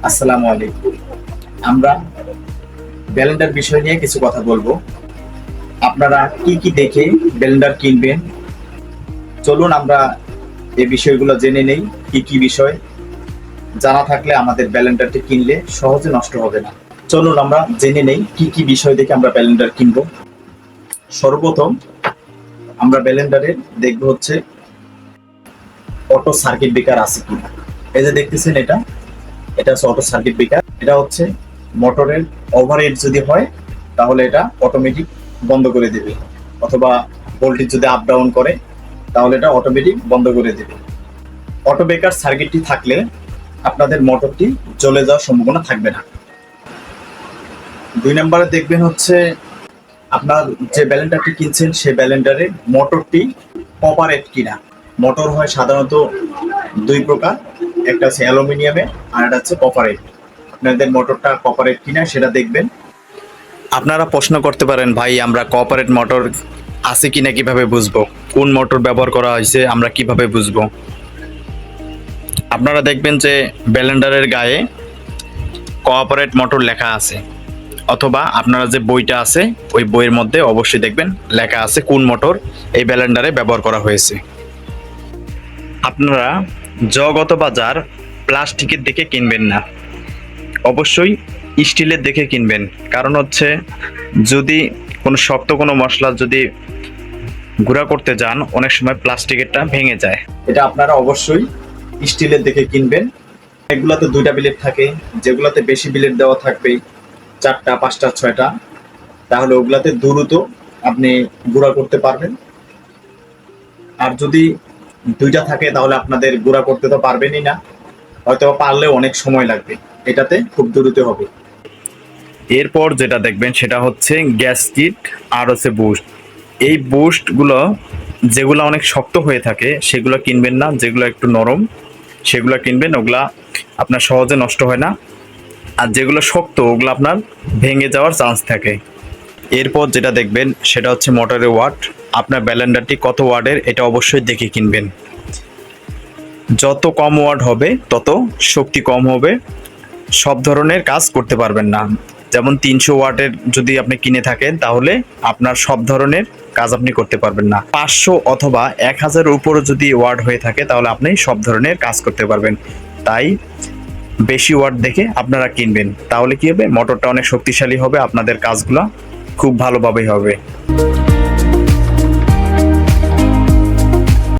আসসালামু আলাইকুম। আমরা ব্লেন্ডার বিষয় নিয়ে কিছু কথা বলবো। আপনারা কি কি দেখে ব্লেন্ডার কিনবেন, চলুন আমরা এই বিষয়গুলো জেনে নেই। কি কি বিষয় জানা থাকলে আমাদের ব্লেন্ডারটি কিনলে সহজে নষ্ট হবে না। চলুন আমরা জেনে নেই কি কি বিষয় দেখে আমরা ব্লেন্ডার কিনবো। সর্বপ্রথম আমরা ব্লেন্ডারে দেখবো হচ্ছে অটো সার্কিট ব্রেকার আছে কিনা। এই যে দেখতেছেন, এটা হচ্ছে অটো সার্কিট ব্রেকার। এটা হচ্ছে মোটরের ওভারহেড যদি হয় তাহলে এটা অটোমেটিক বন্ধ করে দেবে, অথবা ভোল্টেজ যদি আপ ডাউন করে তাহলে এটা অটোমেটিক বন্ধ করে দেবে। অটো ব্রেকার সার্কিটটি থাকলে আপনাদের মোটরটি জ্বলে যাওয়ার সম্ভাবনা থাকবে না। 2 নম্বরে দেখবেন হচ্ছে আপনার যে ব্লেন্ডারটি কিনছেন সেই ব্লেন্ডারের মোটরটি কপারেট কিনা। মোটর হয় সাধারণত 2 প্রকার, একটা হচ্ছে অ্যালুমিনিয়ামে আর একটা হচ্ছে কপারেট। আপনাদের মোটরটা কপারেট কিনা সেটা দেখবেন। আপনারা প্রশ্ন করতে পারেন, ভাই আমরা কোঅপারেট মোটর আছে কিনা কিভাবে বুঝবো, কোন মোটর ব্যবহার করা হয়েছে আমরা কিভাবে বুঝবো? আপনারা দেখবেন যে ব্লেন্ডারের গায়ে কোঅপারেট মোটর লেখা আছে, অথবা আপনারা যে বইটা আছে ওই বইয়ের মধ্যে অবশ্যই দেখবেন লেখা আছে কোন মোটর এই ব্লেন্ডারে ব্যবহার করা হয়েছে। আপনারা জগ অথবা জার প্লাস্টিকের দেখে কিনবেন না, অবশ্যই স্টিলের দেখে কিনবেন। কারণ হচ্ছে যদি কোনো শক্ত কোনো মশলা যদি গুঁড়া করতে যান, অনেক সময় প্লাস্টিকেরটা ভেঙে যায়। এটা আপনারা অবশ্যই স্টিলের দেখে কিনবেন। এগুলাতে 2টা বিলেট থাকে, যেগুলাতে বেশি বিলেট দেওয়া থাকবে 4টা 5টা 6টা, তাহলে ওগুলাতে দ্রুত আপনি গুঁড়া করতে পারবেন। আর যদি 2টা থাকে তাহলে আপনাদের গুঁড়া করতে তো পারবেনই না, হয়তো পারলেও অনেক সময় লাগবে। এটাতে খুব দ্রুত হবে। এরপর যেটা দেখবেন সেটা হচ্ছে গ্যাস কিট আর হচ্ছে বুস্ট। এই বুস্টগুলো যেগুলো অনেক শক্ত হয়ে থাকে সেগুলো কিনবেন না, যেগুলো একটু নরম সেগুলো কিনবেন। ওগুলা আপনার সহজে নষ্ট হয় না, আর যেগুলো শক্ত ওগুলো আপনার ভেঙে যাওয়ার চান্স থাকে। এরপর যেটা দেখবেন সেটা হচ্ছে মোটরের ওয়াট। আপনার ব্লেন্ডারটি কত ওয়াটের এটা অবশ্যই দেখে কিনবেন। যত কম ওয়াট হবে তত শক্তি কম হবে, সব ধরনের কাজ করতে পারবেন না। যেমন 300 ওয়াটের যদি আপনি কিনে থাকেন তাহলে আপনার সব ধরনের কাজ আপনি করতে পারবেন না। 500 অথবা 1000 উপরে যদি ওয়াট হয়ে থাকে তাহলে আপনি সব ধরনের কাজ করতে পারবেন। তাই বেশি ওয়াট দেখে আপনারা কিনবেন, তাহলে কি হবে, মোটরটা অনেক শক্তিশালী হবে, আপনাদের কাজগুলো খুব ভালোভাবে হবে।